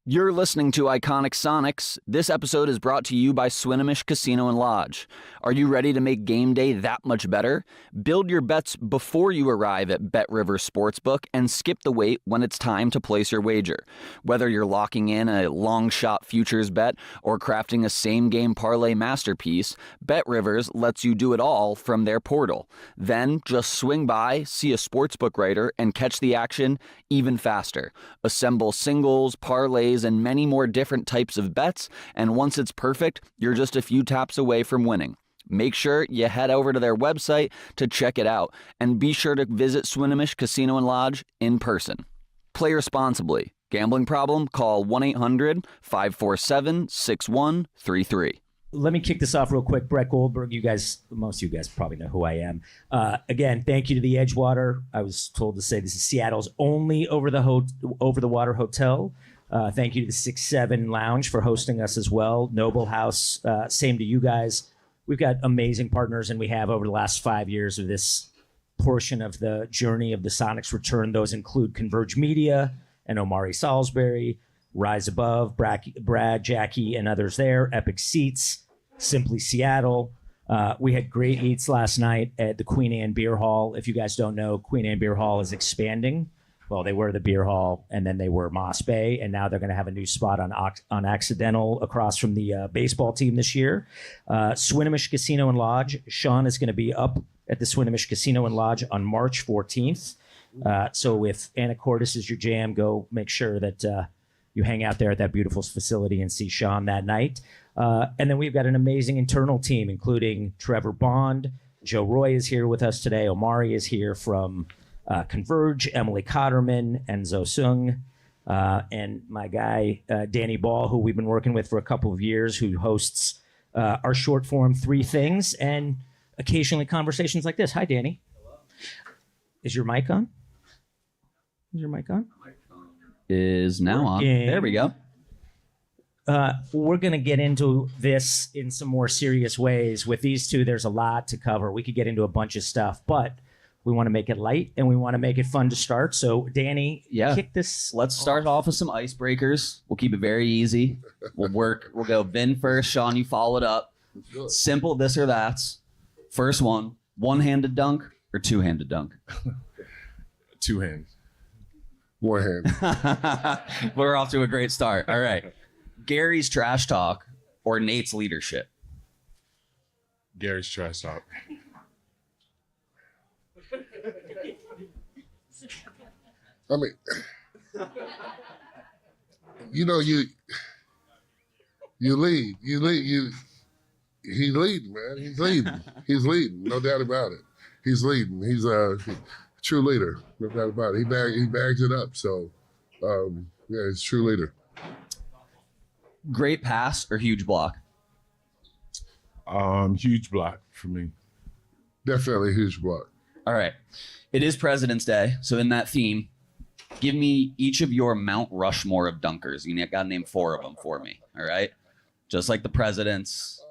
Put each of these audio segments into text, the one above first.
You're listening to Iconic Sonics. This episode is brought to you by Swinomish Casino and Lodge. Are you ready to make game day that much better? Build your bets before you arrive at Bet Rivers Sportsbook and skip the wait when it's time to place your wager. Whether you're locking in a long shot futures bet or crafting a same game parlay masterpiece, Bet Rivers lets you do it all from their portal. Then just swing by, see a sportsbook writer, and catch the action even faster. Assemble singles, parlays, and many more different types of bets, and once it's perfect, you're just a few taps away from winning. Make sure you head over to their website to check it out, and be sure to visit Swinomish Casino and Lodge in person. Play responsibly. Gambling problem? Call 1-800-547-6133. Let me kick this off real quick. Brett Goldberg, most of you guys probably know who I am. Again, thank you to the Edgewater. I was told to say this is Seattle's only over-the-water hotel. Thank you to the 6-7 Lounge for hosting us as well. Noble House, same to you guys. We've got amazing partners, and we have over the last 5 years of this portion of the journey of the Sonics return. Those include Converge Media and Omari Salisbury, Rise Above, Brad, Jackie, and others there, Epic Seats, Simply Seattle. We had great eats last night at the Queen Anne Beer Hall. If you guys don't know, Queen Anne Beer Hall is expanding. Well, they were the beer hall, and then they were Moss Bay, and now they're going to have a new spot on Accidental across from the baseball team this year. Swinomish Casino and Lodge. Shawn is going to be up at the Swinomish Casino and Lodge on March 14th. So if Anacortes is your jam, go make sure that you hang out there at that beautiful facility and see Shawn that night. And then we've got an amazing internal team, including Trevor Bond. Joe Roy is here with us today. Omari is here from Converge, Emily Cotterman, Enzo Sung, and my guy, Danny Ball, who we've been working with for a couple of years, who hosts our short form Three Things and occasionally conversations like this. Hi, Danny. Hello. Is your mic on? Is your mic on? Is now on. There we go. We're going to get into this in some more serious ways. With these two, there's a lot to cover. We could get into a bunch of stuff, but we want to make it light and we want to make it fun to start. So, Danny, kick this. Let's start off with some icebreakers. We'll keep it very easy. We'll go Vin first. Shawn, you follow it up. Simple this or that's. First one-handed dunk or two-handed dunk? Two hands. One hand. We're off to a great start. All right. Gary's trash talk or Nate's leadership? Gary's trash talk. I mean, you lead. He's leading, man. He's leading. No doubt about it. He's leading. He's a true leader. No doubt about it. He bags it up. So, he's a true leader. Great pass or huge block? Huge block for me. Definitely a huge block. All right. It is President's Day, so in that theme, give me each of your Mount Rushmore of dunkers. You got to name 4 of them for me, all right? Just like the presidents.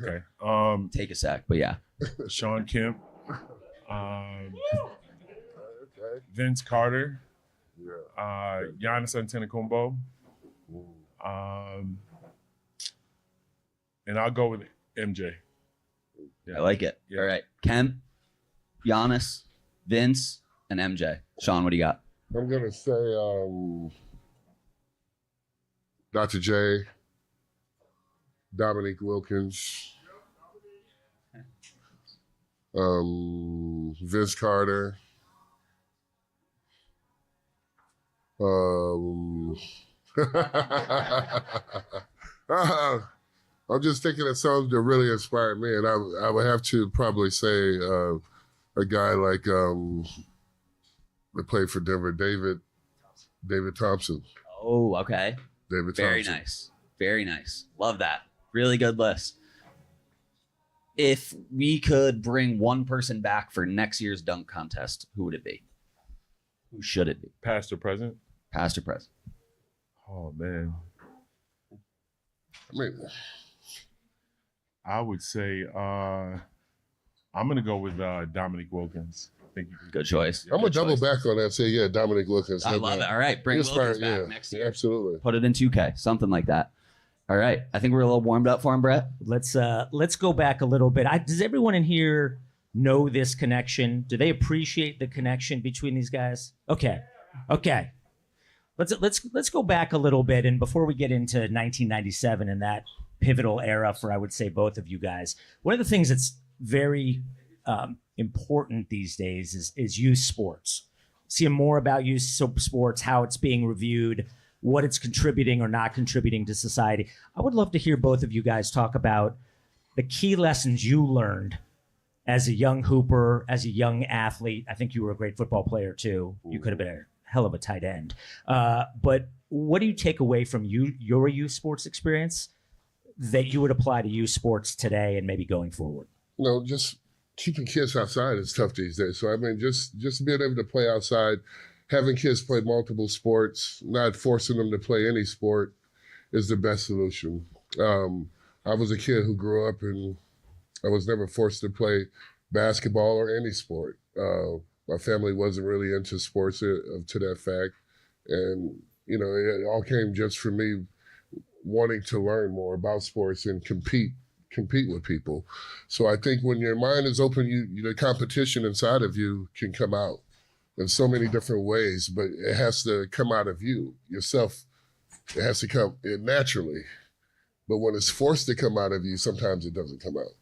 Okay. Take a sec, but yeah. Shawn Kemp. Vince Carter. Giannis Antetokounmpo. And I'll go with MJ. I like it. Yeah. All right. Kemp, Giannis, Vince, and MJ. Shawn, what do you got? I'm going to say Dr. J, Dominique Wilkins, Vince Carter, I'm just thinking of something that really inspired me, and I would have to probably say a guy like that played for Denver, David Thompson. Oh, okay. David Very Thompson. nice. Very nice. Love that. Really good list. If we could bring one person back for next year's dunk contest, who would it be? Who should it be? Past or present? Past or present? Oh, man. I mean, I would say I'm going to go with Dominique Wilkins. think you can. Good choice. I'm gonna double choice. back on that. Say, yeah, Dominic Wilkins. I love it. All right, bring Wilkins back next year. Absolutely. Put it in 2K, something like that. All right, I think we're a little warmed up for him, Brett. Let's go back a little bit. Does everyone in here know this connection? Do they appreciate the connection between these guys? Okay. Let's go back a little bit, and before we get into 1997 and that pivotal era for, I would say, both of you guys, one of the things that's very important these days is youth sports. Seeing more about youth sports, how it's being reviewed, what it's contributing or not contributing to society. I would love to hear both of you guys talk about the key lessons you learned as a young hooper, as a young athlete. I think you were a great football player too. You could have been a hell of a tight end. But what do you take away from your youth sports experience that you would apply to youth sports today and maybe going forward? Just keeping kids outside is tough these days. So, I mean, just being able to play outside, having kids play multiple sports, not forcing them to play any sport is the best solution. I was a kid who grew up and I was never forced to play basketball or any sport. My family wasn't really into sports to that fact. And, it all came just from me wanting to learn more about sports and compete with people. So I think when your mind is open, the competition inside of you can come out in so many different ways, but it has to come out of you, yourself. It has to come naturally. But when it's forced to come out of you, sometimes it doesn't come out.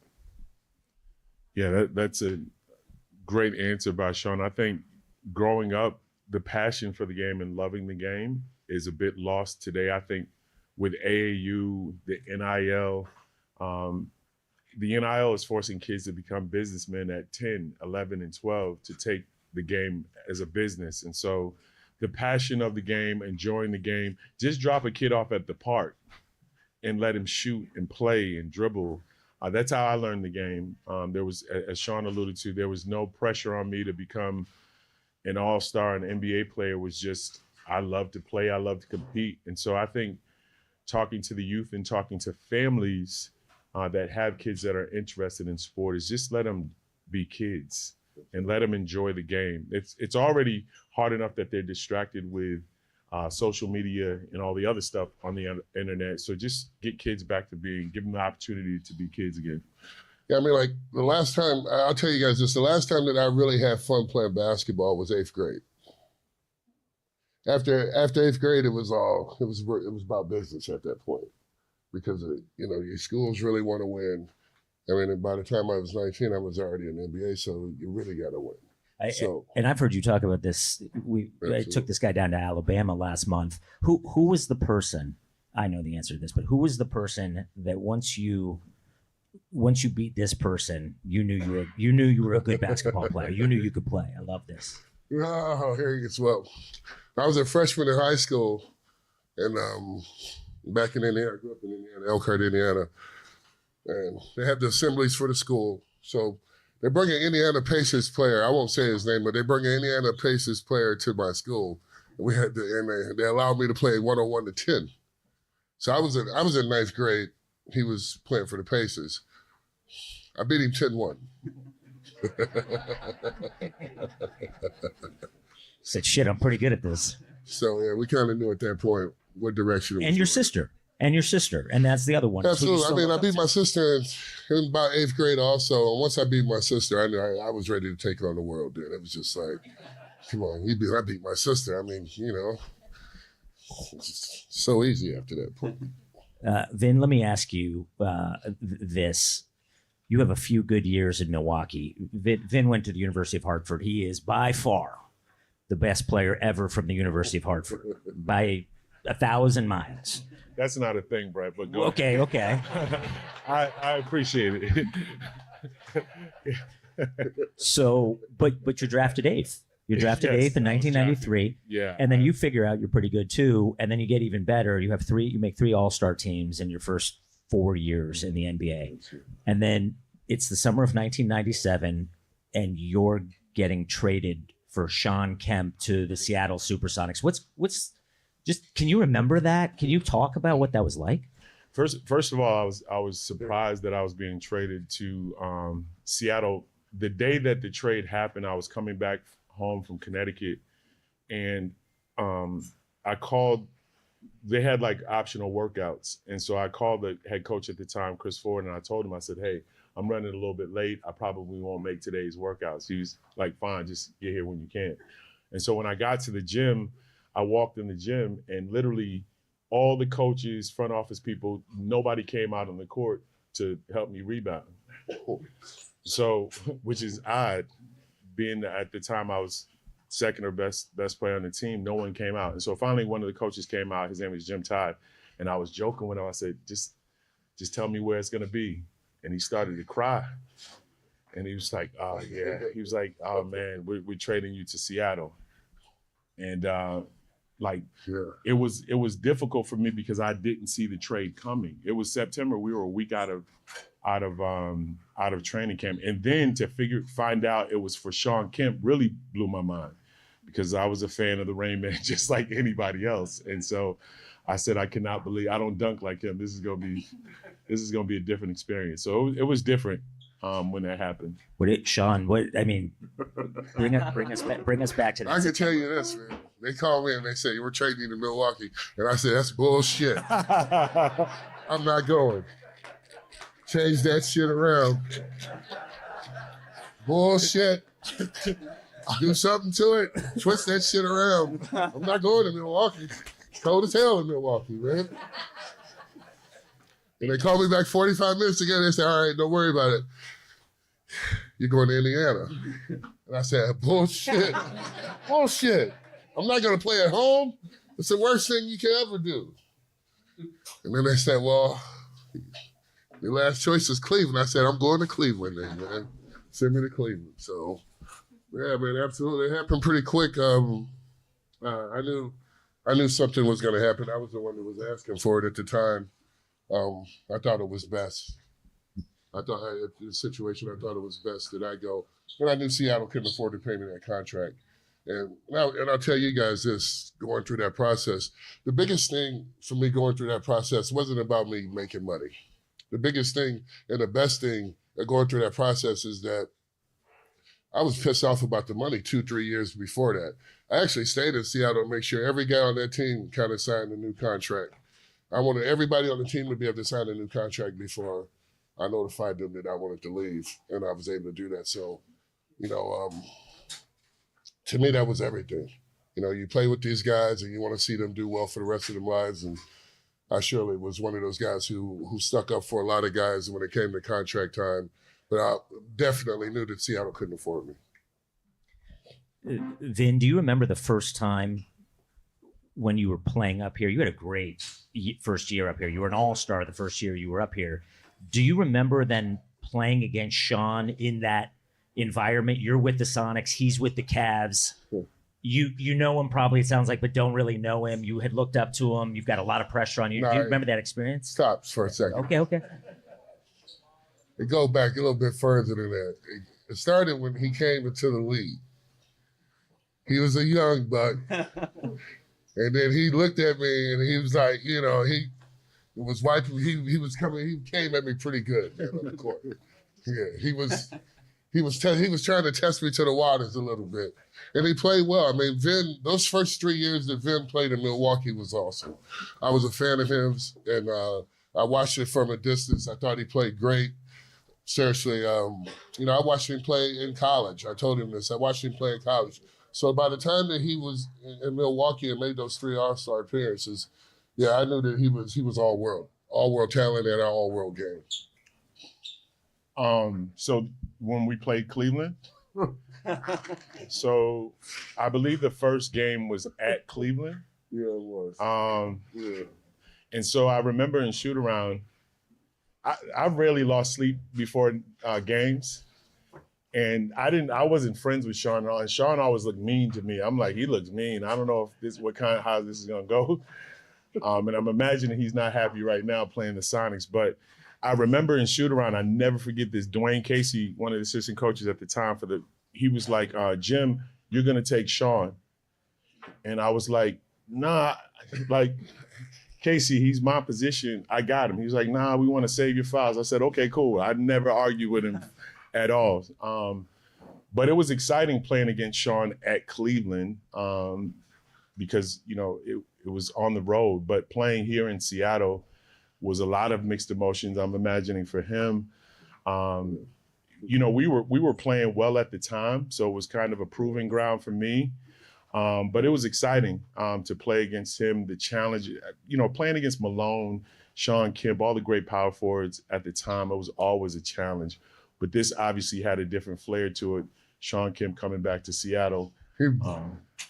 Yeah, that's a great answer by Shawn. I think growing up, the passion for the game and loving the game is a bit lost today. I think with AAU, the NIL, the NIL is forcing kids to become businessmen at 10, 11, and 12 to take the game as a business. And so the passion of the game, enjoying the game, just drop a kid off at the park and let him shoot and play and dribble. That's how I learned the game. There was, as Shawn alluded to, there was no pressure on me to become an all-star, an NBA player. It was just, I love to play, I love to compete. And so I think talking to the youth and talking to families that have kids that are interested in sport is just let them be kids and let them enjoy the game. It's already hard enough that they're distracted with social media and all the other stuff on the internet. So just get kids back to give them the opportunity to be kids again. Yeah, I mean, like the last time, I'll tell you guys this, the last time that I really had fun playing basketball was 8th grade. After 8th grade, it was about business at that point because, your schools really want to win. I mean, by the time I was 19, I was already in the NBA, so you really got to win. And I've heard you talk about this. I took this guy down to Alabama last month. Who was the person? I know the answer to this, but who was the person that once you beat this person, you knew you were a good basketball player. You knew you could play. I love this. Oh, here he gets. Well, I was a freshman in high school, and back in Indiana, I grew up in Indiana, Elkhart, Indiana, and they had the assemblies for the school. So they bring an Indiana Pacers player. I won't say his name, but they bring an Indiana Pacers player to my school. And they allowed me to play 1-on-1 to 10. So I was in 9th grade. He was playing for the Pacers. I beat him 10-1. Said, shit, I'm pretty good at this. So yeah, we kind of knew at that point what direction it was. And your sister, and that's the other one. Absolutely. I mean, I beat my sister in about 8th grade also. And once I beat my sister, I knew I was ready to take on the world, dude. It was just like, come on, I beat my sister. I mean, it's so easy after that point. Vin, let me ask you this. You have a few good years in Milwaukee. Vin went to the University of Hartford. He is by far the best player ever from the University of Hartford by 1,000 miles. That's not a thing, Brett, but go Okay. I appreciate it. So, but you're drafted 8th. You're drafted 8th in 1993. Yeah. And then you figure out you're pretty good too. And then you get even better. You make 3 all-star teams in your first 4 years in the NBA. And then it's the summer of 1997 and you're getting traded for Shawn Kemp to the Seattle SuperSonics. What's just, can you remember that? Can you talk about what that was like? First of all, I was surprised that I was being traded to Seattle. the day that the trade happened, I was coming back home from Connecticut, and I called. They had like optional workouts, and so I called the head coach at the time, Chris Ford, and I told him, I said, "Hey, I'm running a little bit late. I probably won't make today's workouts." He was like, "Fine, just get here when you can." And so when I got to the gym, I walked in the gym, and literally all the coaches, front office people, nobody came out on the court to help me rebound. So, which is odd, being that at the time I was second or best player on the team, no one came out. And so finally one of the coaches came out, his name was Jim Todd, and I was joking with him. I said, just tell me where it's gonna be. And he started to cry. And he was like, "Oh yeah." He was like, "Oh man, we're trading you to Seattle." And it was difficult for me because I didn't see the trade coming. It was September. We were a week out of training camp, and then to find out it was for Shawn Kemp really blew my mind, because I was a fan of the Rain Man just like anybody else. And so I said, I cannot believe I don't dunk like him. This is gonna be a different experience. So it was different when that happened. Shawn? Bring us back to that. I can tell you this, man. They called me and they said, "You were trading to Milwaukee," and I said, "That's bullshit. I'm not going. Change that shit around. Bullshit. Do something to it. Twist that shit around. I'm not going to Milwaukee. It's cold as hell in Milwaukee, man." And they called me back 45 minutes ago. They said, "All right, don't worry about it. You're going to Indiana." And I said, "Bullshit. Bullshit. I'm not going to play at home. It's the worst thing you can ever do." And then they said, "Well, your last choice is Cleveland." I said, "I'm going to Cleveland then, man. Send me to Cleveland." So, yeah, man, absolutely. It happened pretty quick. I knew something was going to happen. I was the one that was asking for it at the time. I thought it was best. In the situation, I thought it was best that I go. And I knew Seattle couldn't afford to pay me that contract. And I'll tell you guys this, going through that process, the biggest thing for me going through that process wasn't about me making money. The biggest thing and the best thing going through that process is that I was pissed off about the money 2-3 years before that. I actually stayed in Seattle to make sure every guy on that team kind of signed a new contract. I wanted everybody on the team to be able to sign a new contract before I notified them that I wanted to leave, and I was able to do that. So, to me, that was everything. You play with these guys and you want to see them do well for the rest of their lives, and I surely was one of those guys who stuck up for a lot of guys when it came to contract time, but I definitely knew that Seattle couldn't afford me. Vin, do you remember the first time when you were playing up here? You had a great first year up here. You were an all-star the first year you were up here. Do you remember then playing against Shawn in that environment? You're with the Sonics, he's with the Cavs. Cool. You know him probably, it sounds like, but don't really know him. You had looked up to him. You've got a lot of pressure on you. Do you remember that experience? Stop for a second. Okay. It goes back a little bit further than that. It started when he came into the league. He was a young buck. And then he looked at me and he was like, he was wiping. He came at me pretty good, man, on the court. Yeah, he was trying to test me to the waters a little bit, and he played well. I mean, Vin, those first 3 years that Vin played in Milwaukee was awesome. I was a fan of his, and I watched it from a distance. I thought he played great. Seriously, I watched him play in college. I told him this. I watched him play in college. So by the time that he was in Milwaukee and made those 3 All-Star appearances, yeah, I knew that he was all-world talent and an all-world game. So when we played Cleveland, so I believe the first game was at Cleveland. Yeah, it was. Yeah. And so I remember in shoot around, I rarely lost sleep before games. And I wasn't friends with Shawn at all. And Shawn always looked mean to me. I'm like, he looks mean. I don't know how this is gonna go. And I'm imagining he's not happy right now playing the Sonics. But I remember in shoot around, I never forget this. Dwayne Casey, one of the assistant coaches at the time he was like, "Jim, you're gonna take Shawn." And I was like, "Nah, like Casey, he's my position. I got him." He was like, "Nah, we want to save your fouls." I said, "Okay, cool." I'd never argue with him at all. But it was exciting playing against Shawn at Cleveland because, you know, it was on the road. But playing here in Seattle was a lot of mixed emotions, I'm imagining, for him. You know, we were playing well at the time, so it was kind of a proving ground for me. But it was exciting to play against him. The challenge, you know, playing against Malone, Shawn Kemp, all the great power forwards at the time, it was always a challenge. But this obviously had a different flair to it. Shawn Kemp coming back to Seattle.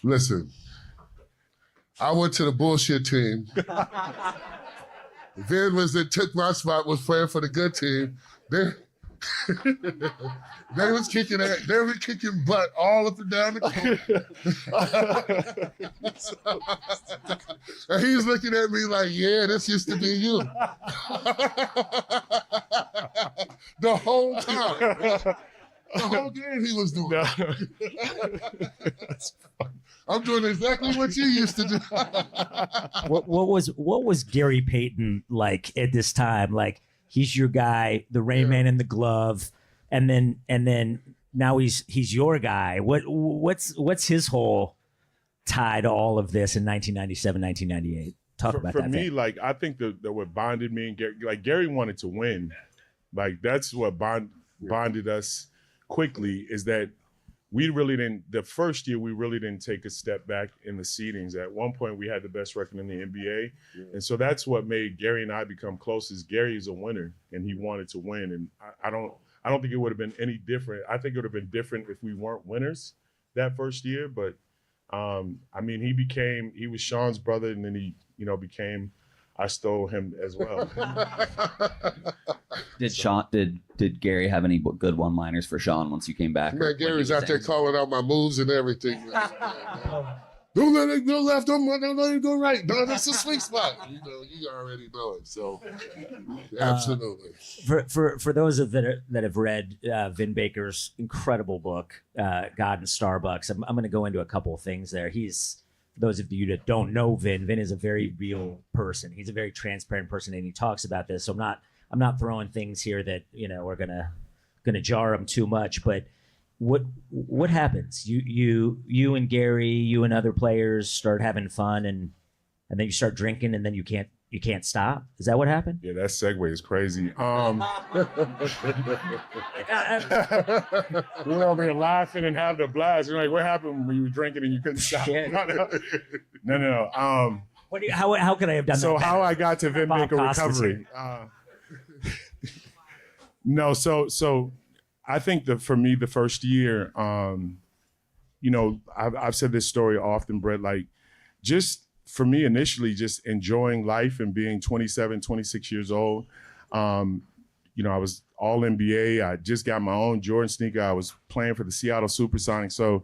Listen, I went to the bullshit team. Vin took my spot, was playing for the good team. They were kicking butt all up and down the court. And he's looking at me like, yeah, this used to be you. The whole time. The whole game he was doing. I'm doing exactly what you used to do. What was Gary Payton like at this time? Like, he's your guy, the Rain Man in the glove, and then now he's your guy. What's his whole tie to all of this in 1997, 1998? Talk about that. For me, like, I think that what bonded me and Gary, like, Gary wanted to win. Like, that's what bonded us quickly, is that we really didn't, the first year, we really didn't take a step back in the seedings. At one point, we had the best record in the NBA. Yeah. And so that's what made Gary and I become close, is Gary is a winner and he wanted to win. And I don't think it would have been any different. I think it would have been different if we weren't winners that first year. But I mean, he was Shawn's brother, and then he, you know, I stole him as well. Did Gary have any good one-liners for Shawn once you came back? Man, Gary's out there calling out my moves and everything. Don't let it go left, don't let it go right. No, that's a sweet spot. You know, you already know it. So, absolutely. For those that have read Vin Baker's incredible book, God and Starbucks, I'm going to go into a couple of things there. For those of you that don't know Vin is a very real person. He's a very transparent person, and he talks about this. So I'm not throwing things here that, you know, are gonna jar him too much. But what happens? You and Gary, you and other players start having fun, and then you start drinking, and then you can't stop. Is that what happened? Yeah, that segue is crazy. We're over here laughing and having a blast. You're like, what happened when you were drinking and you couldn't stop? Yeah. No. How could I have done that? So how I got to Vin Baker recovery? No, so I think that for me, the first year, you know, I've said this story often, Brett, like, just for me initially, just enjoying life and being 27, 26 years old. You know, I was all NBA. I just got my own Jordan sneaker. I was playing for the Seattle SuperSonics. So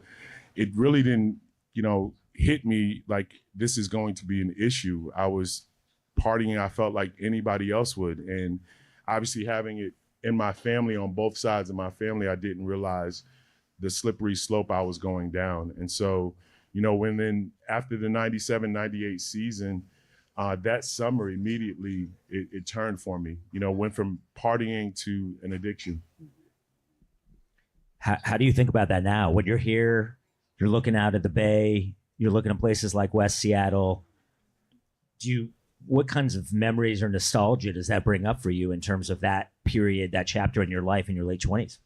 it really didn't, you know, hit me like this is going to be an issue. I was partying, I felt like anybody else would. And obviously having it in my family, on both sides of my family, I didn't realize the slippery slope I was going down. And so, you know, after the 97, 98 season, that summer immediately it turned for me. You know, went from partying to an addiction. How do you think about that now? When you're here, you're looking out at the Bay, you're looking at places like West Seattle. What kinds of memories or nostalgia does that bring up for you in terms of that period, that chapter in your life in your late 20s?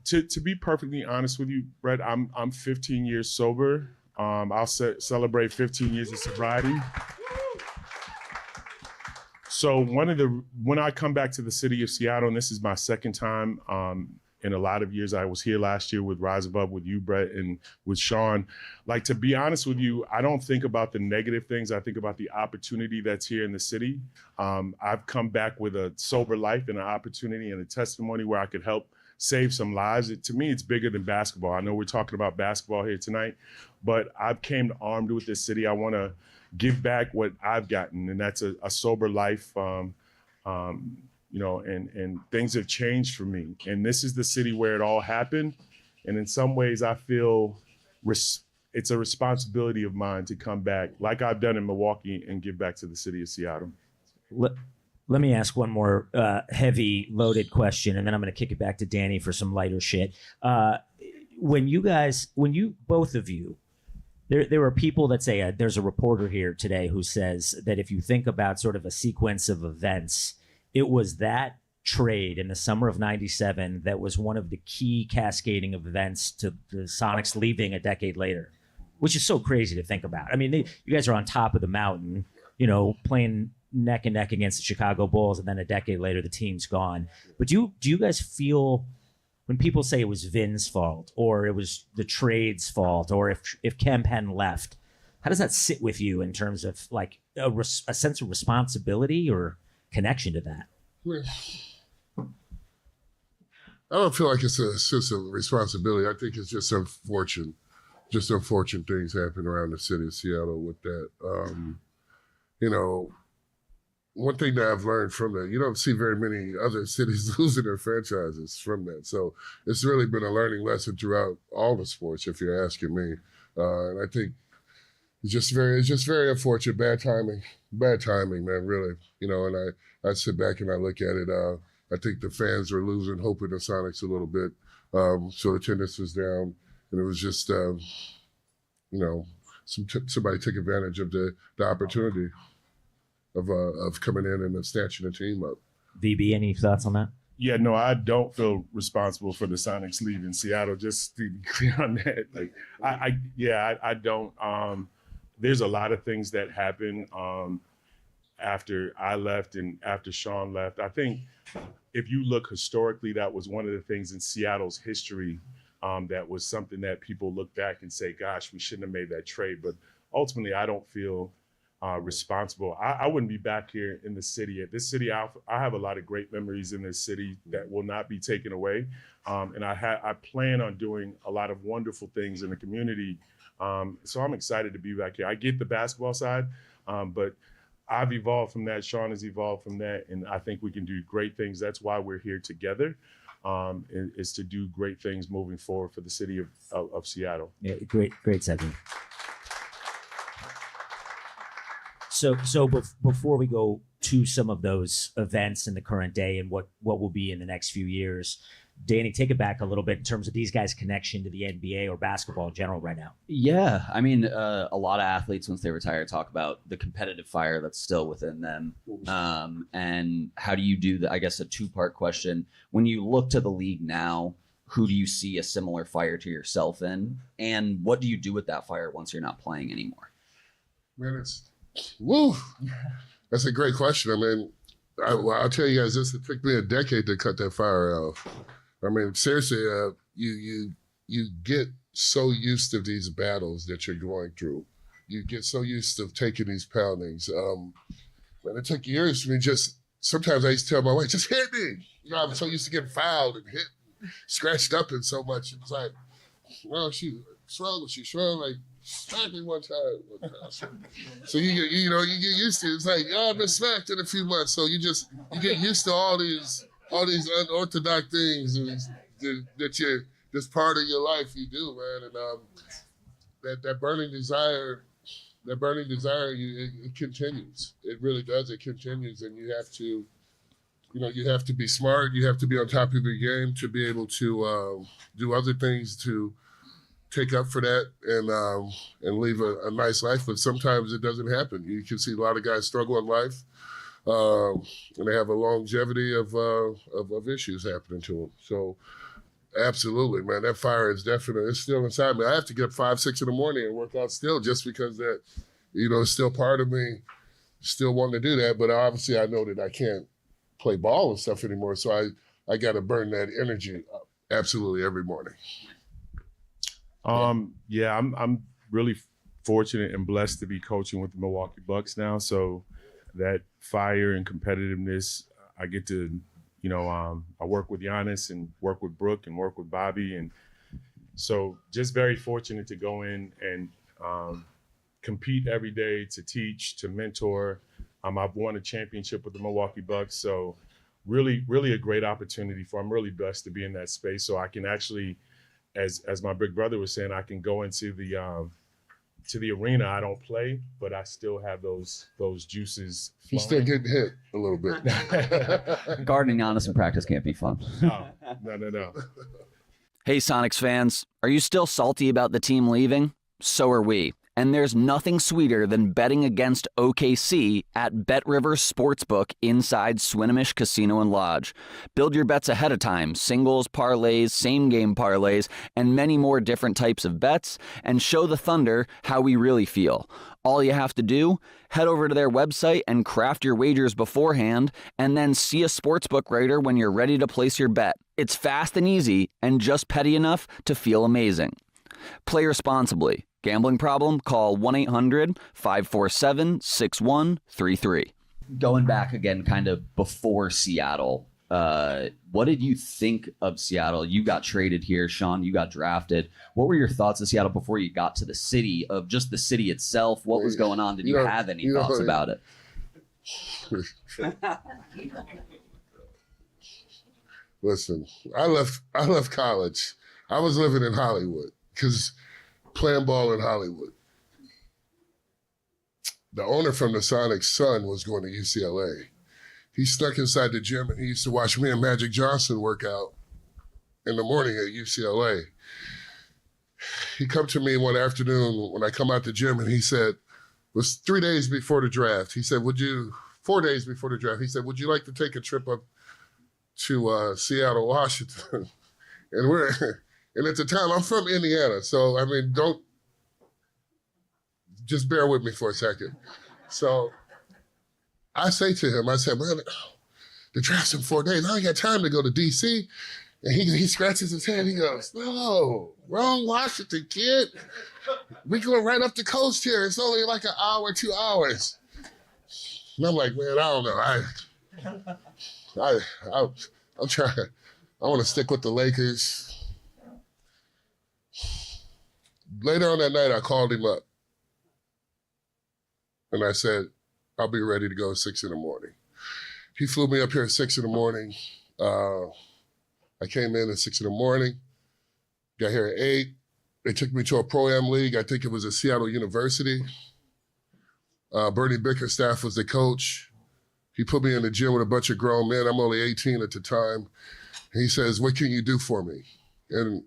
To be perfectly honest with you, Brett, I'm 15 years sober. I'll celebrate 15 years of sobriety. So when I come back to the city of Seattle, and this is my second time in a lot of years, I was here last year with Rise Above, with you, Brett, and with Shawn. Like, to be honest with you, I don't think about the negative things. I think about the opportunity that's here in the city. I've come back with a sober life and an opportunity and a testimony where I could help save some lives. To me, it's bigger than basketball. I know we're talking about basketball here tonight, but I've came armed with this city. I want to give back what I've gotten, and that's a sober life. You know, and things have changed for me. And this is the city where it all happened. And in some ways, I feel it's a responsibility of mine to come back, like I've done in Milwaukee, and give back to the city of Seattle. Let me ask one more heavy loaded question, and then I'm going to kick it back to Danny for some lighter shit. Both of you, there are people that say, there's a reporter here today who says that if you think about sort of a sequence of events, it was that trade in the summer of '97 that was one of the key cascading events to the Sonics leaving a decade later, which is so crazy to think about. I mean, you guys are on top of the mountain, playing neck and neck against the Chicago Bulls, and then a decade later the team's gone. But do you guys feel when people say it was Vin's fault or it was the trade's fault or if Kemp hadn't left, how does that sit with you in terms of like a sense of responsibility or connection to that? I don't feel like it's a sense of responsibility. I think it's just unfortunate things happen around the city of Seattle with that. One thing that I've learned from that, you don't see very many other cities losing their franchises from that. So it's really been a learning lesson throughout all the sports, if you're asking me. And I think it's just very unfortunate, bad timing, man, really. And I sit back and I look at it. I think the fans are losing hope in the Sonics a little bit. So attendance was down, and it was just, somebody took advantage of the opportunity of coming in and snatching the team up. VB, any thoughts on that? Yeah, no, I don't feel responsible for the Sonics leaving Seattle. Just to be clear on that, like, I don't. There's a lot of things that happened after I left and after Shawn left. I think if you look historically, that was one of the things in Seattle's history that was something that people look back and say, "Gosh, we shouldn't have made that trade." But ultimately, I don't feel responsible. I wouldn't be back here in the city. At this city, I have a lot of great memories in this city that will not be taken away. And I plan on doing a lot of wonderful things in the community. So I'm excited to be back here. I get the basketball side, but I've evolved from that. Shawn has evolved from that. And I think we can do great things. That's why we're here together, is to do great things moving forward for the city of Seattle. Yeah, great segment. So before we go to some of those events in the current day and what will be in the next few years, Danny, take it back a little bit in terms of these guys' connection to the NBA or basketball in general right now. Yeah, I mean, a lot of athletes, once they retire, talk about the competitive fire that's still within them. And how do you do that? I guess a two-part question. When you look to the league now, who do you see a similar fire to yourself in? And what do you do with that fire once you're not playing anymore? Man, that's a great question. I mean, I'll tell you guys this, it took me a decade to cut that fire out. I mean, seriously, you get so used to these battles that you're going through. You get so used to taking these poundings. And it took years for me sometimes I used to tell my wife, just hit me. I'm so used to getting fouled and hit, scratched up and so much. It's like, well, she shrugged, like, smacked me one time. So you get used to it. It's like, I've been smacked in a few months. So you get used to all these unorthodox things that's part of your life you do, man. And that burning desire, it continues. It really does. It continues, and you have to be smart. You have to be on top of your game to be able to do other things to take up for that and live a nice life. But sometimes it doesn't happen. You can see a lot of guys struggle in life, and they have a longevity of issues happening to them. So absolutely, man, that fire is it's still inside me. I have to get up 5, 6 in the morning and work out still, just because that, it's still part of me, still wanting to do that. But obviously I know that I can't play ball and stuff anymore. So I got to burn that energy up absolutely every morning. I'm really fortunate and blessed to be coaching with the Milwaukee Bucks now. So that fire and competitiveness, I get to, I work with Giannis and work with Brooke and work with Bobby. And so just very fortunate to go in and compete every day, to teach, to mentor. I've won a championship with the Milwaukee Bucks. So really, really a great opportunity I'm really blessed to be in that space. So I can actually, as my big brother was saying, I can go into to the arena. I don't play, but I still have those juices flowing. He's still getting hit a little bit. Gardening honest in practice can't be fun. No. Hey, Sonics fans, are you still salty about the team leaving? So are we. And there's nothing sweeter than betting against OKC at Bet River Sportsbook inside Swinomish Casino and Lodge. Build your bets ahead of time, singles, parlays, same-game parlays, and many more different types of bets, and show the Thunder how we really feel. All you have to do, head over to their website and craft your wagers beforehand, and then see a sportsbook writer when you're ready to place your bet. It's fast and easy, and just petty enough to feel amazing. Play responsibly. Gambling problem? Call 1-800-547-6133. Going back again, kind of before Seattle, what did you think of Seattle? You got traded here, Shawn. You got drafted. What were your thoughts of Seattle before you got to the city, of just the city itself? What was going on? Did you have any thoughts about it? Listen, I left college. I was living in Hollywood because playing ball in Hollywood. The owner from the Sonics' son was going to UCLA. He snuck inside the gym and he used to watch me and Magic Johnson work out in the morning at UCLA. He come to me one afternoon when I come out the gym and he said, it was 3 days before the draft. He said, 4 days before the draft, he said, would you like to take a trip up to Seattle, Washington? And at the time, I'm from Indiana, so I mean, just bear with me for a second. So I say to him, I said, man, the draft's in 4 days. I ain't got time to go to D.C. And he scratches his head. He goes, no, wrong Washington, kid. We going right up the coast here. It's only like an hour, 2 hours. And I'm like, man, I don't know. I'm trying. I want to stick with the Lakers. Later on that night, I called him up. And I said, I'll be ready to go at 6 in the morning. He flew me up here at 6 in the morning. I came in at 6 in the morning, got here at 8. They took me to a Pro-Am league. I think it was at Seattle University. Bernie Bicker's staff was the coach. He put me in the gym with a bunch of grown men. I'm only 18 at the time. He says, what can you do for me? And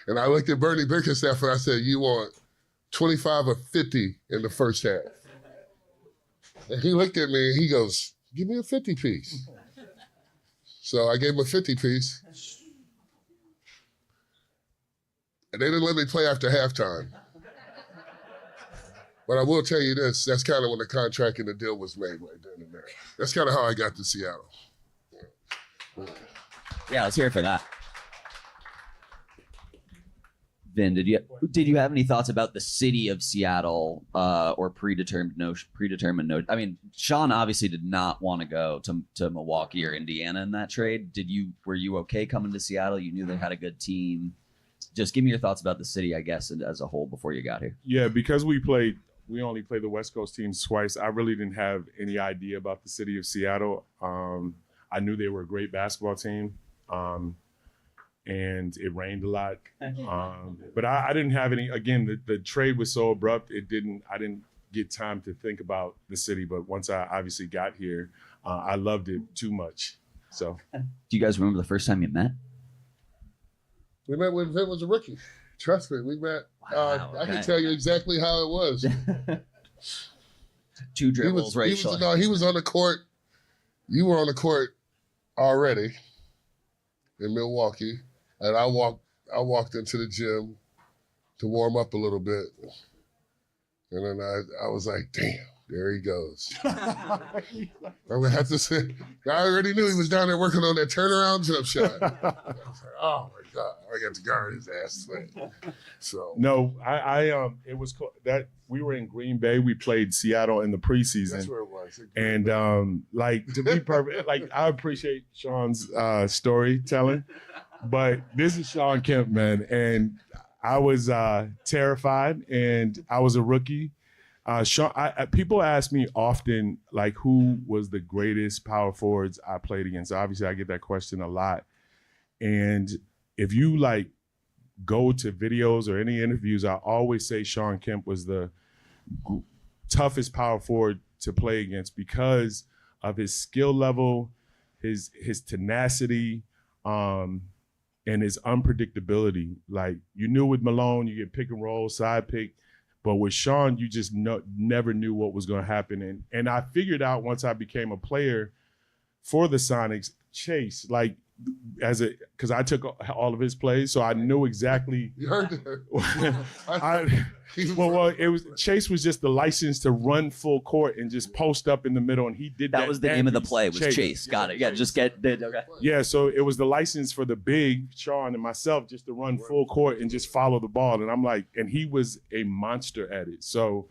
and I looked at Bernie Bicker's staff and I said, you want 25 or 50 in the first half? And he looked at me and he goes, give me a 50 piece. So I gave him a 50 piece. And they didn't let me play after halftime. But I will tell you this, that's kind of when the contract and the deal was made right then and there. That's kind of how I got to Seattle. Yeah, let's hear it for that. Vin, did you have any thoughts about the city of Seattle or predetermined notion? I mean, Shawn obviously did not want to go to Milwaukee or Indiana in that trade. Were you okay coming to Seattle? You knew they had a good team. Just give me your thoughts about the city, I guess, as a whole before you got here. Yeah, because we only played the West Coast teams twice. I really didn't have any idea about the city of Seattle. I knew they were a great basketball team. And it rained a lot. But I didn't have any, again, the trade was so abrupt, I didn't get time to think about the city. But once I obviously got here, I loved it too much. So. Do you guys remember the first time you met? We met when Vin was a rookie. Trust me, we met. Wow, I can tell you exactly how it was. 2 dribbles, right? He was on the court. You were on the court already in Milwaukee. And I walked into the gym to warm up a little bit. And then I was like, damn, there he goes. I would have to say, I already knew he was down there working on that turnaround jump shot. I was like, oh my God, I got to guard his ass. So no, it was that we were in Green Bay. We played Seattle in the preseason. That's where it was. And to be perfect, I appreciate Shawn's storytelling. But this is Shawn Kemp, man, and I was terrified, and I was a rookie. People ask me often, like, who was the greatest power forwards I played against? Obviously, I get that question a lot. And if you, go to videos or any interviews, I always say Shawn Kemp was the toughest power forward to play against because of his skill level, his tenacity, and his unpredictability. Like, you knew with Malone, you get pick and roll, side pick, but with Shawn, you just never knew what was going to happen. And I figured out once I became a player for the Sonics, Chase, like, because I took all of his plays, so I knew exactly. You heard that? Chase was just the license to run full court and just post up in the middle, and he did that. That was the name of the play. Was Chase. Got it. Yeah, just get okay. Yeah, so it was the license for the big Shawn and myself just to run full court and just follow the ball, and I'm like, and he was a monster at it. So.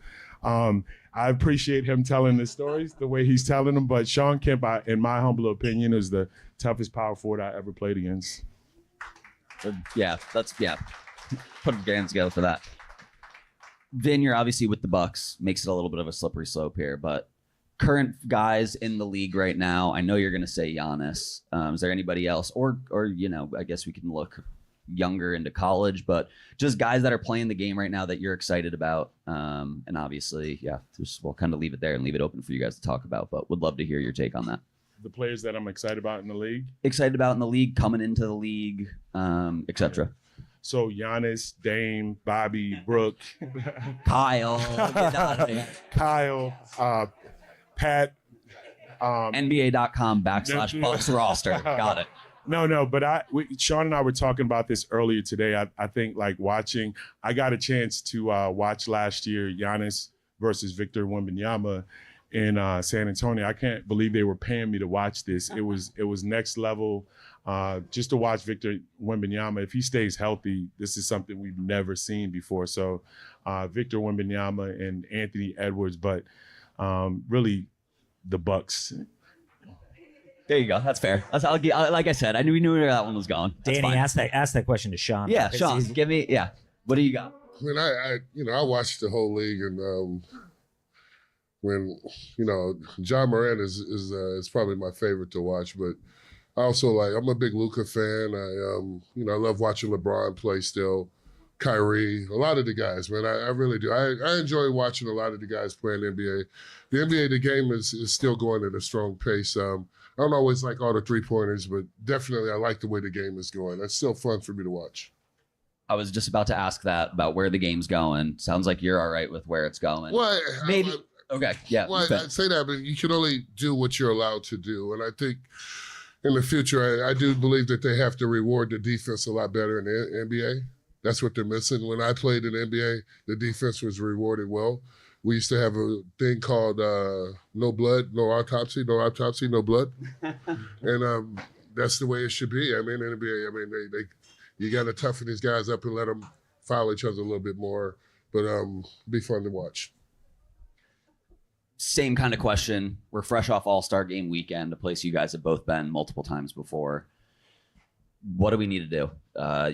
I appreciate him telling the stories the way he's telling them, but Shawn Kemp, in my humble opinion, is the toughest power forward I ever played against. Yeah, put your hands together for that. Vin, you're obviously with the Bucks, makes it a little bit of a slippery slope here, but current guys in the league right now, I know you're going to say Giannis. Is there anybody else? Or I guess we can look younger into college, but just guys that are playing the game right now that you're excited about. And obviously, we'll kind of leave it there and leave it open for you guys to talk about, but would love to hear your take on that. The players that I'm excited about in the league? Excited about in the league, coming into the league, etc. So Giannis, Dame, Bobby, Brooke, Kyle, Pat, NBA.com/Bucks roster. Got it. No, but Shawn and I were talking about this earlier today. I think like watching, I got a chance to watch last year Giannis versus Victor Wembanyama in San Antonio. I can't believe they were paying me to watch this. It was next level. Just to watch Victor Wembanyama, if he stays healthy, this is something we've never seen before. So Victor Wembanyama and Anthony Edwards, but really the Bucks. There you go. That's fair. Like I said, we knew where that one was going. That's Danny, fine. ask that question to Shawn. Yeah, Shawn, give me. Yeah, what do you got? I mean, I watched the whole league, and when John Morant is probably my favorite to watch, but I also I'm a big Luka fan. I love watching LeBron play still. Kyrie, a lot of the guys, man. I really do. I enjoy watching a lot of the guys play in the NBA. The NBA, the game is still going at a strong pace. I don't always like all the three-pointers, but definitely I like the way the game is going. That's still fun for me to watch. I was just about to ask that about where the game's going. Sounds like you're all right with where it's going. Well, maybe. Okay, yeah. Well, I'd say that, but you can only do what you're allowed to do. And I think in the future, I do believe that they have to reward the defense a lot better in the NBA. That's what they're missing. When I played in the NBA, the defense was rewarded well. We used to have a thing called no blood, no autopsy, no blood. And that's the way it should be. I mean, in the NBA, you got to toughen these guys up and let them foul each other a little bit more. But be fun to watch. Same kind of question. We're fresh off All-Star Game weekend, a place you guys have both been multiple times before. What do we need to do?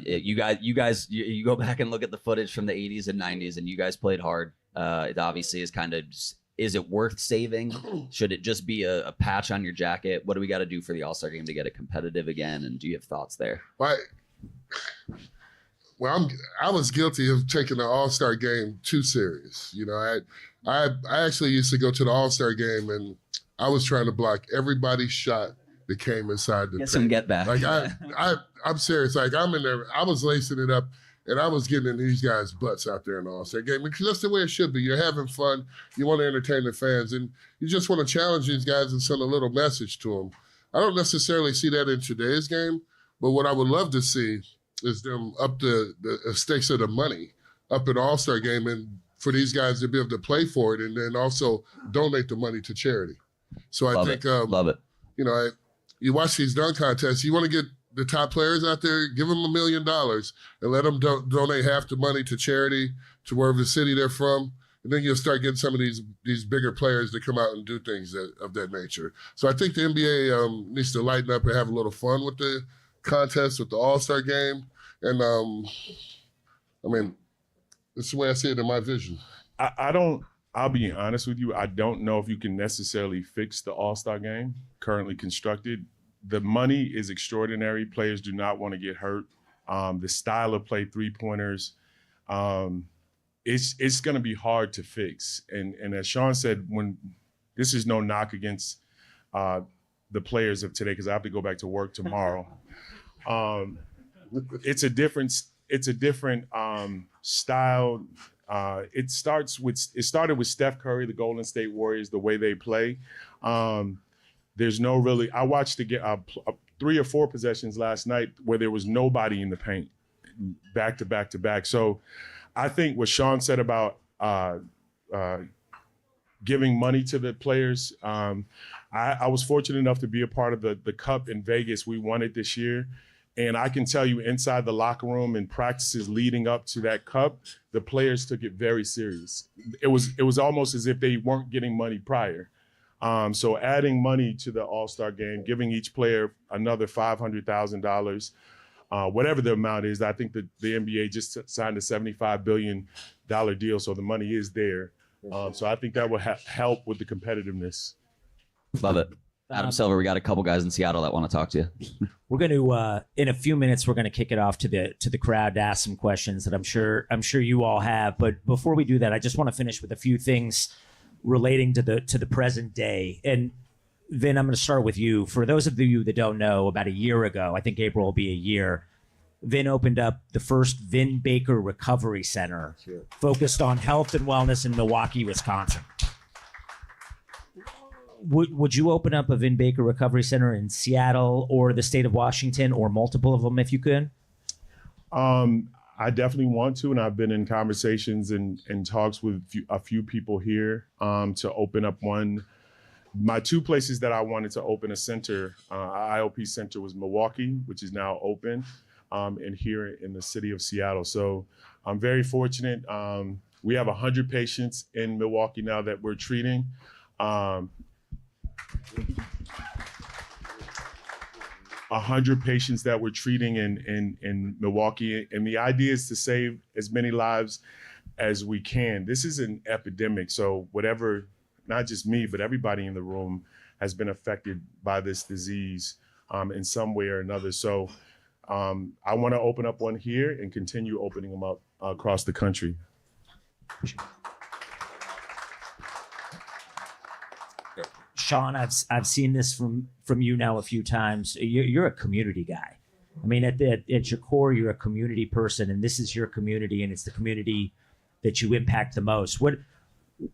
You go back and look at the footage from the 80s and 90s, and you guys played hard. It obviously is kind of, is it worth saving? Should it just be a patch on your jacket? What do we got to do for the All-Star Game to get it competitive again? And do you have thoughts there? Well, I was guilty of taking the All-Star Game too serious. I actually used to go to the All-Star Game, and I was trying to block everybody's shot that came inside the get some get back. I'm serious. I'm in there. I was lacing it up, and I was getting in these guys' butts out there in the All-Star Game, because that's the way it should be. You're having fun. You want to entertain the fans, and you just want to challenge these guys and send a little message to them. I don't necessarily see that in today's game, but what I would love to see is them up the stakes of the money up at the All-Star Game, and for these guys to be able to play for it, and then also donate the money to charity. So I think, love it. You watch these dunk contests, you want to get the top players out there, give them $1 million and let them donate half the money to charity to wherever city they're from. And then you'll start getting some of these bigger players to come out and do things of that nature. So I think the NBA needs to lighten up and have a little fun with the contest, with the All-Star Game. And, that's the way I see it in my vision. I'll be honest with you, I don't know if you can necessarily fix the All-Star Game currently constructed. The money is extraordinary. Players do not want to get hurt. the style of play, 3-pointers. It's going to be hard to fix. And as Shawn said, when this is no knock against the players of today, because I have to go back to work tomorrow. It's a different style. It started with Steph Curry, the Golden State Warriors, the way they play. There's no really. I watched 3 or 4 possessions last night where there was nobody in the paint, back to back to back. So, I think what Shawn said about giving money to the players. I was fortunate enough to be a part of the Cup in Vegas. We won it this year. And I can tell you inside the locker room and practices leading up to that Cup, the players took it very serious. It was almost as if they weren't getting money prior. So adding money to the All-Star game, giving each player another $500,000, whatever the amount is. I think the NBA just signed a $75 billion deal, so the money is there. So I think that will help with the competitiveness. Love it. Adam Silver, we got a couple guys in Seattle that want to talk to you. We're going to, in a few minutes, we're going to kick it off to the crowd to ask some questions that I'm sure you all have. But before we do that, I just want to finish with a few things relating to the present day. And Vin, I'm going to start with you. For those of you that don't know, about a year ago, I think April will be a year, Vin opened up the first Vin Baker Recovery Center, focused on health and wellness in Milwaukee, Wisconsin. Would you open up a Vin Baker Recovery Center in Seattle or the state of Washington, or multiple of them if you could? I definitely want to, and I've been in conversations and talks with a few people here to open up one. My 2 places that I wanted to open a center, IOP center, was Milwaukee, which is now open, and here in the city of Seattle. So I'm very fortunate. We have 100 patients in Milwaukee now that we're treating. 100 patients that we're treating in Milwaukee. And the idea is to save as many lives as we can. This is an epidemic. So whatever, not just me, but everybody in the room has been affected by this disease in some way or another. So I want to open up one here and continue opening them up across the country. Shawn, I've seen this from you now a few times. You're a community guy. I mean, at your core, you're a community person, and this is your community, and it's the community that you impact the most.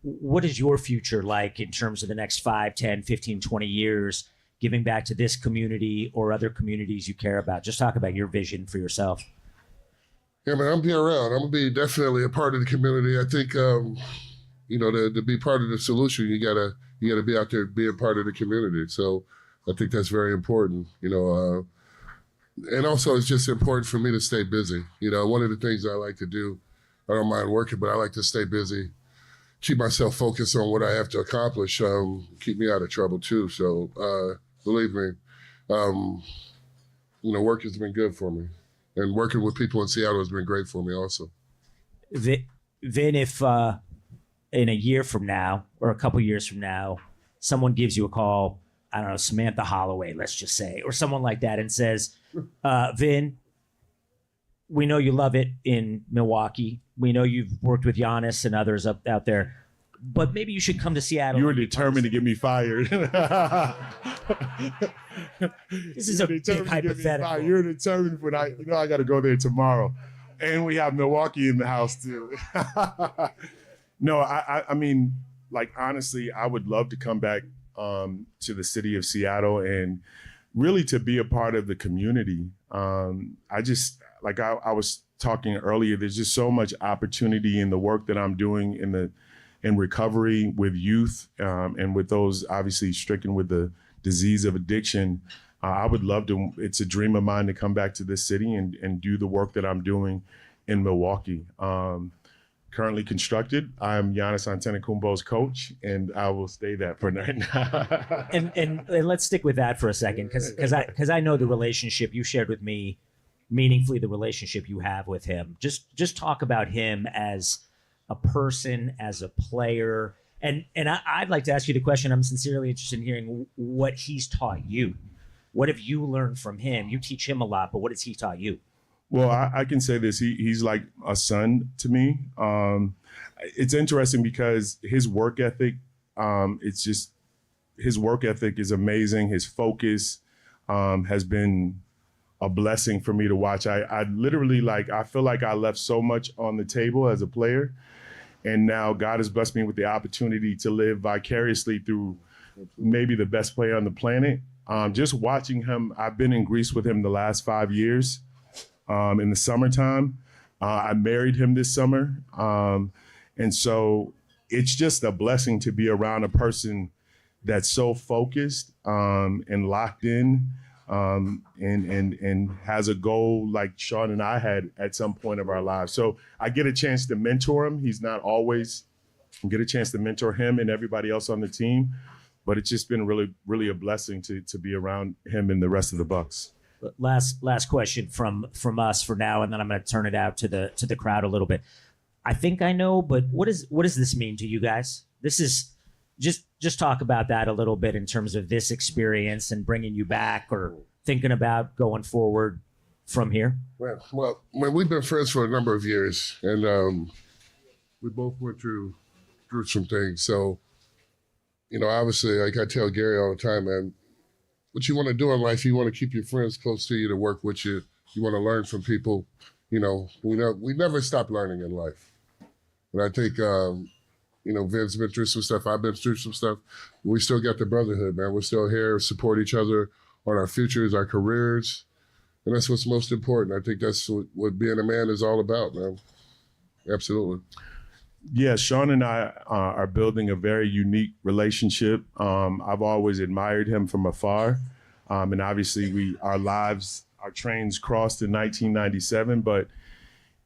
What is your future like in terms of the next 5, 10, 15, 20 years, giving back to this community or other communities you care about? Just talk about your vision for yourself. Yeah, man, I'm be around. I'm gonna be definitely a part of the community. I think, to be part of the solution, you gotta be out there being part of the community. So I think that's very important, and also it's just important for me to stay busy. One of the things I like to do, I don't mind working, but I like to stay busy, keep myself focused on what I have to accomplish, keep me out of trouble too. So believe me, work has been good for me, and working with people in Seattle has been great for me also. Vin, if in a year from now or a couple years from now, someone gives you a call, I don't know, Samantha Holloway, let's just say, or someone like that, and says, Vin, we know you love it in Milwaukee. We know you've worked with Giannis and others out there, but maybe you should come to Seattle. You were determined to get me fired. This is a big hypothetical. You're determined when I got to go there tomorrow. And we have Milwaukee in the house too. No, I mean, like, honestly, I would love to come back to the city of Seattle and really to be a part of the community. I was talking earlier, there's just so much opportunity in the work that I'm doing in recovery with youth and with those obviously stricken with the disease of addiction. I would love to, it's a dream of mine to come back to this city and do the work that I'm doing in Milwaukee. Currently constructed. I'm Giannis Antetokounmpo's coach, and I will stay that for right now. and let's stick with that for a second, because I know the relationship you shared with me, meaningfully the relationship you have with him. Just talk about him as a person, as a player, and I'd like to ask you the question. I'm sincerely interested in hearing what he's taught you. What have you learned from him? You teach him a lot, but what has he taught you? Well, I can say this. He's like a son to me. It's interesting because his work ethic, his work ethic is amazing. His focus has been a blessing for me to watch. I literally I feel like I left so much on the table as a player. And now God has blessed me with the opportunity to live vicariously through maybe the best player on the planet. Just watching him, I've been in Greece with him the last 5 years in the summertime. I married him this summer. And so it's just a blessing to be around a person that's so focused and locked in and has a goal like Shawn and I had at some point of our lives. So I get a chance to mentor him. He's not always get a chance to mentor him and everybody else on the team, but it's just been really, really a blessing to be around him and the rest of the Bucks. Last question from us for now, and then I'm going to turn it out to the crowd a little bit. I think I know, but what does this mean to you guys? This is just talk about that a little bit in terms of this experience and bringing you back or thinking about going forward from here. Well, we've been friends for a number of years, and we both went through some things. So, obviously, like I tell Gary all the time, man, what you want to do in life, you want to keep your friends close to you to work with you. You want to learn from people. We never stop learning in life. And I think, Vin's been through some stuff. I've been through some stuff. We still got the brotherhood, man. We're still here, support each other on our futures, our careers. And that's what's most important. I think that's what being a man is all about, man. Absolutely. Yeah, Shawn and I are building a very unique relationship. I've always admired him from afar. And obviously our trains crossed in 1997, but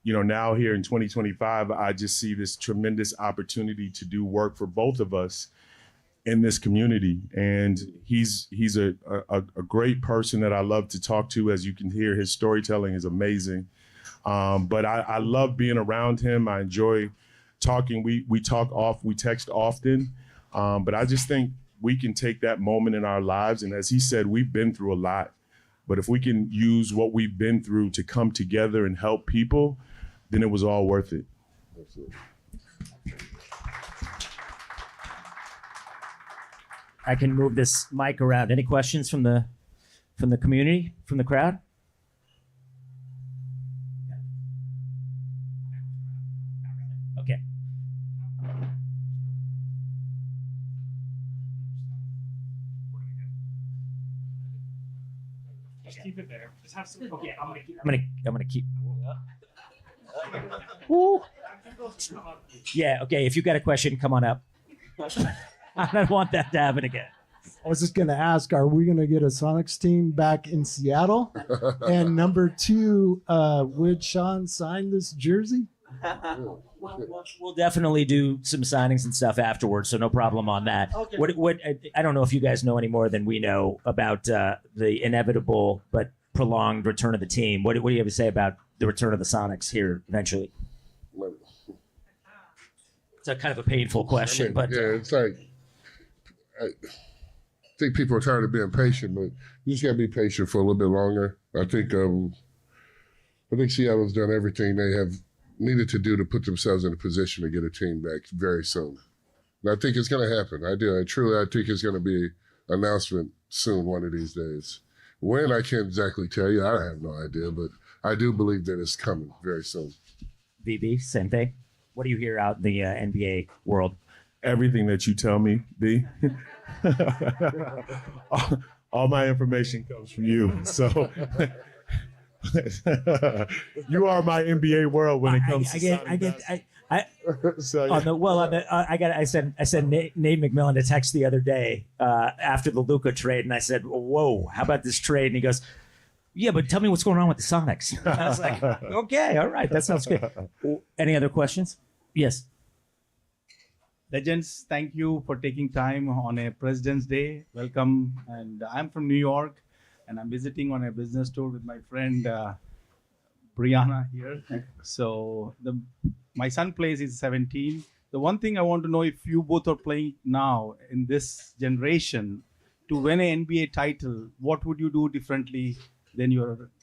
now here in 2025, I just see this tremendous opportunity to do work for both of us in this community. And he's a great person that I love to talk to. As you can hear, his storytelling is amazing. But I love being around him. I enjoy talking. We text often. But I just think we can take that moment in our lives. And as he said, we've been through a lot. But if we can use what we've been through to come together and help people, then it was all worth it. Absolutely. I can move this mic around. Any questions from the community, from the crowd? Okay. Just keep it there. Just have some. Okay, I'm gonna keep. Woo. Yeah. Okay. If you got a question, come on up. I don't want that to happen again. I was just going to ask, are we going to get a Sonics team back in Seattle? And number two, would Shawn sign this jersey? We'll definitely do some signings and stuff afterwards, so no problem on that. Okay. What I don't know if you guys know any more than we know about the inevitable but prolonged return of the team. What do you have to say about the return of the Sonics here eventually? It's a kind of a painful question, but yeah, it's like I think people are tired of being patient, but you just got to be patient for a little bit longer. I think Seattle's done everything they have needed to do to put themselves in a position to get a team back very soon. And I think it's going to happen. I think it's going to be an announcement soon, one of these days. When, I can't exactly tell you. I have no idea, but I do believe that it's coming very soon. VB, same thing. What do you hear out in the NBA world? Everything that you tell me, B. all my information comes from you. So you are my NBA world when it comes to I sent Nate McMillan a text the other day after the Luka trade, and I said, "Whoa, how about this trade?" And he goes, "Yeah, but tell me what's going on with the Sonics." I was like, "Okay, all right, that sounds good." Any other questions? Yes. Legends, thank you for taking time on a President's Day. Welcome. And I'm from New York, and I'm visiting on a business tour with my friend Brianna here. So my son plays, he's 17. The one thing I want to know, if you both are playing now in this generation to win an NBA title, what would you do differently than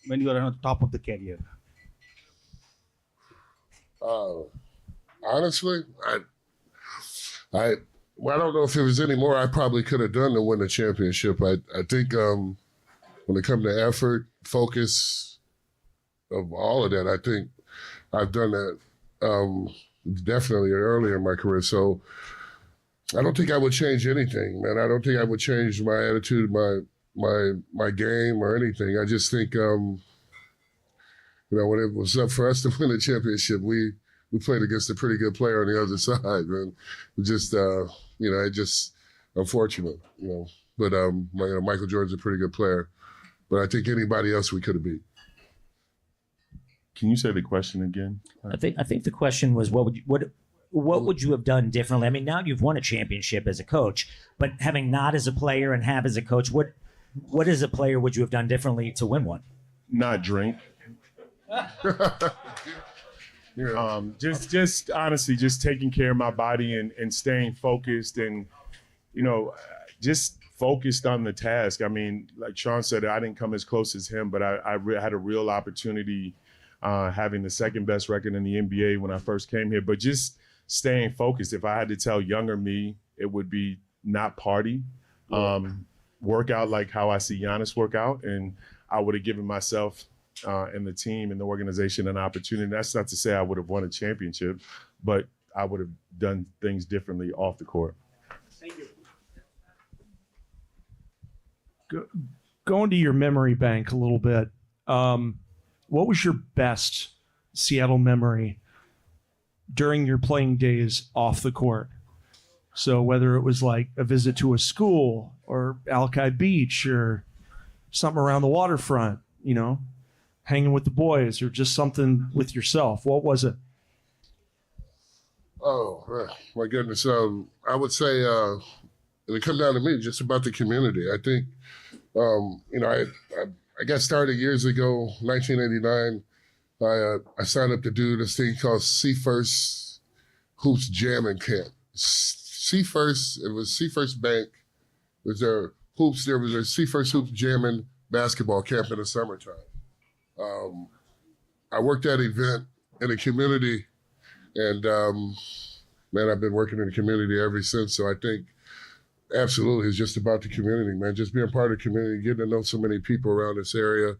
when you are on the top of the career? Honestly, well, I don't know if it was any more I probably could have done to win the championship. I think when it comes to effort, focus, of all of that, I think I've done that definitely earlier in my career. So I don't think I would change anything, man. I don't think I would change my attitude, my game or anything. I just think, when it was up for us to win the championship, we played against a pretty good player on the other side, man. Just, it just unfortunate, But Michael Jordan's a pretty good player. But I think anybody else we could have beat. Can you say the question again? I think the question was what would you have done differently? I mean, now you've won a championship as a coach, but having not as a player and have as a coach, what as a player would you have done differently to win one? Not drink. Just honestly, just taking care of my body and staying focused and, just focused on the task. I mean, like Shawn said, I didn't come as close as him, but I had a real opportunity having the second best record in the NBA when I first came here, but just staying focused. If I had to tell younger me, it would be not party, work out like how I see Giannis work out, and I would have given myself and the team and the organization an opportunity. That's not to say I would have won a championship, but I would have done things differently off the court. Thank you. Going to your memory bank a little bit, what was your best Seattle memory during your playing days off the court? So whether it was like a visit to a school or Alki Beach or something around the waterfront, hanging with the boys or just something with yourself, what was it? Oh, my goodness. I would say it comes down to me, just about the community. I think, I got started years ago, 1989. I signed up to do this thing called See First Hoops Jamming Camp. See First, it was See First Bank. There was a See First Hoops Jamming basketball camp in the summertime. I worked that event in the community, and man, I've been working in the community ever since. So I think absolutely it's just about the community, man. Just being part of the community, getting to know so many people around this area,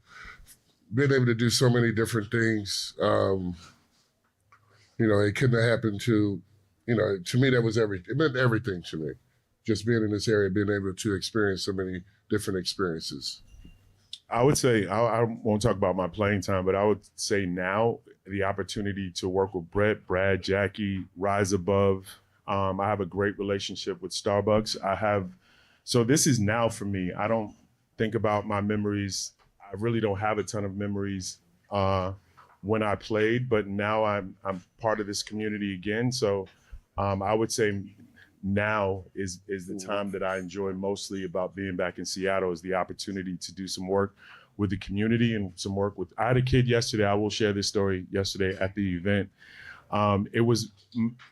being able to do so many different things. It couldn't have happened to me, that was everything. It meant everything to me. Just being in this area, being able to experience so many different experiences. I would say, I won't talk about my playing time, but I would say now the opportunity to work with Brad, Jackie, Rise Above. I have a great relationship with Starbucks. So this is now for me. I don't think about my memories. I really don't have a ton of memories when I played, but now I'm part of this community again. So I would say now is the time that I enjoy mostly about being back in Seattle, is the opportunity to do some work with the community and some work with, I had a kid yesterday, I will share this story, yesterday at the event. It was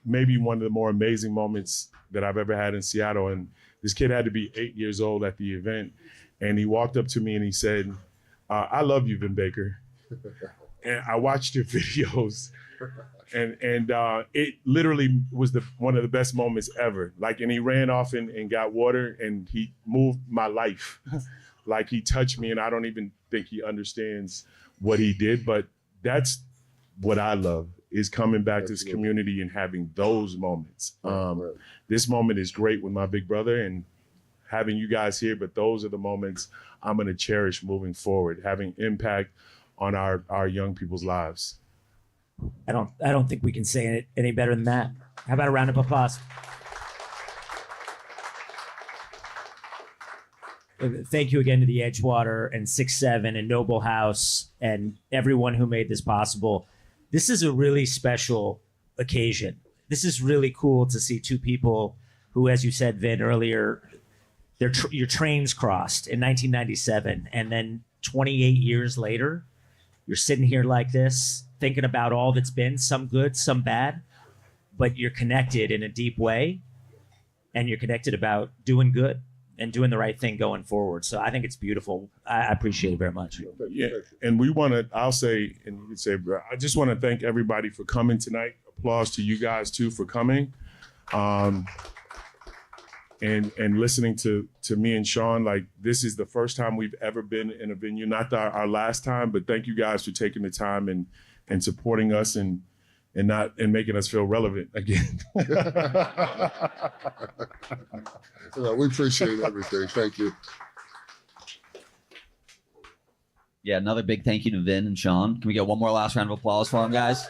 maybe one of the more amazing moments that I've ever had in Seattle. And this kid had to be 8 years old at the event. And he walked up to me and he said, I love you, Vin Baker. And I watched your videos. And it literally was one of the best moments ever. And he ran off and got water, and he moved my life. He touched me, and I don't even think he understands what he did. But that's what I love, is coming back to this community and having those moments. This moment is great with my big brother and having you guys here, but those are the moments I'm going to cherish moving forward, having impact on our young people's lives. I don't think we can say it any better than that. How about a round of applause? Thank you again to the Edgewater and 6-7 and Noble House and everyone who made this possible. This is a really special occasion. This is really cool to see two people who, as you said, Vin, earlier, your trains crossed in 1997, and then 28 years later, you're sitting here like this, thinking about all that's been, some good, some bad, but you're connected in a deep way, and you're connected about doing good. and doing the right thing going forward. So I think it's beautiful. I appreciate it very much. Yeah, and we want to. I'll say, and you can say, I just want to thank everybody for coming tonight. Applause to you guys too for coming, and listening to me and Shawn. Like, this is the first time we've ever been in a venue. Not our last time, but thank you guys for taking the time and supporting us and making us feel relevant again. We appreciate everything. Thank you. Yeah, another big thank you to Vin and Shawn. Can we get one more last round of applause for them, guys?